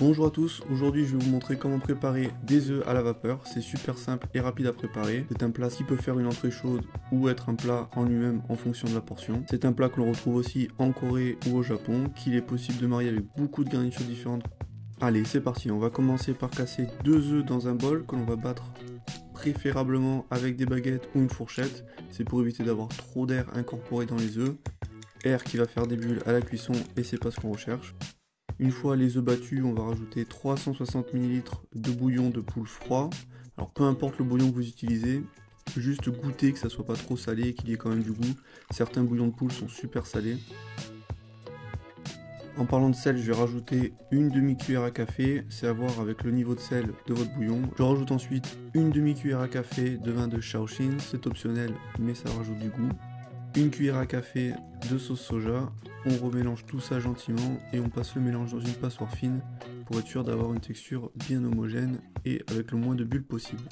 Bonjour à tous, aujourd'hui je vais vous montrer comment préparer des œufs à la vapeur. C'est super simple et rapide à préparer. C'est un plat qui peut faire une entrée chaude ou être un plat en lui-même en fonction de la portion. C'est un plat que l'on retrouve aussi en Corée ou au Japon, qu'il est possible de marier avec beaucoup de garnitures différentes. Allez, c'est parti, on va commencer par casser deux œufs dans un bol que l'on va battre préférablement avec des baguettes ou une fourchette. C'est pour éviter d'avoir trop d'air incorporé dans les œufs. Air qui va faire des bulles à la cuisson et c'est pas ce qu'on recherche. Une fois les œufs battus, on va rajouter 360 ml de bouillon de poule froid. Alors peu importe le bouillon que vous utilisez, juste goûter que ça soit pas trop salé et qu'il y ait quand même du goût. Certains bouillons de poule sont super salés. En parlant de sel, je vais rajouter une demi-cuillère à café, c'est à voir avec le niveau de sel de votre bouillon. Je rajoute ensuite une demi-cuillère à café de vin de Shaoxing, c'est optionnel mais ça rajoute du goût. Une cuillère à café de sauce soja, on remélange tout ça gentiment et on passe le mélange dans une passoire fine pour être sûr d'avoir une texture bien homogène et avec le moins de bulles possible.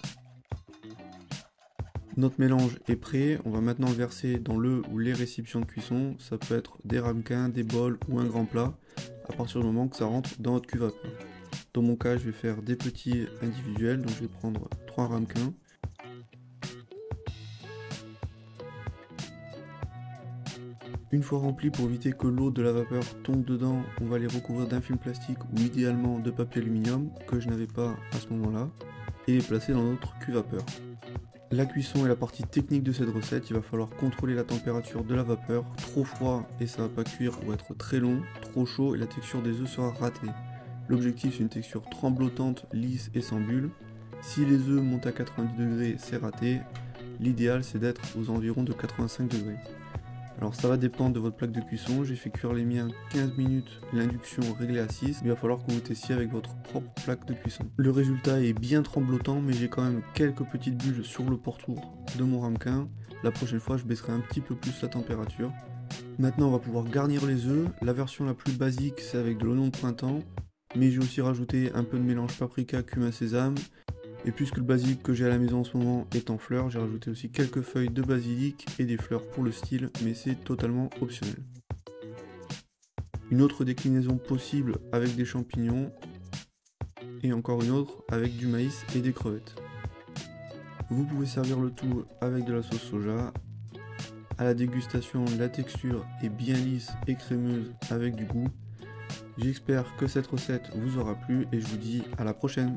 Notre mélange est prêt, on va maintenant le verser dans le ou les récipients de cuisson, ça peut être des ramequins, des bols ou un grand plat, à partir du moment que ça rentre dans votre cuve à pain. Dans mon cas, je vais faire des petits individuels, donc je vais prendre 3 ramequins. Une fois remplis, pour éviter que l'eau de la vapeur tombe dedans, on va les recouvrir d'un film plastique ou idéalement de papier aluminium, que je n'avais pas à ce moment-là, et les placer dans notre cuve vapeur. La cuisson est la partie technique de cette recette, il va falloir contrôler la température de la vapeur. Trop froid et ça va pas cuire ou être très long, trop chaud et la texture des œufs sera ratée. L'objectif c'est une texture tremblotante, lisse et sans bulles. Si les œufs montent à 90 degrés, c'est raté. L'idéal c'est d'être aux environs de 85 degrés. Alors ça va dépendre de votre plaque de cuisson, j'ai fait cuire les miens 15 minutes, l'induction réglée à 6, mais il va falloir que vous testiez avec votre propre plaque de cuisson. Le résultat est bien tremblotant, mais j'ai quand même quelques petites bulles sur le pourtour de mon ramequin. La prochaine fois je baisserai un petit peu plus la température. Maintenant on va pouvoir garnir les œufs. La version la plus basique c'est avec de l'oignon de printemps, mais j'ai aussi rajouté un peu de mélange paprika, cumin, sésame. Et puisque le basilic que j'ai à la maison en ce moment est en fleurs, j'ai rajouté aussi quelques feuilles de basilic et des fleurs pour le style, mais c'est totalement optionnel. Une autre déclinaison possible avec des champignons, et encore une autre avec du maïs et des crevettes. Vous pouvez servir le tout avec de la sauce soja. À la dégustation, la texture est bien lisse et crémeuse avec du goût. J'espère que cette recette vous aura plu et je vous dis à la prochaine.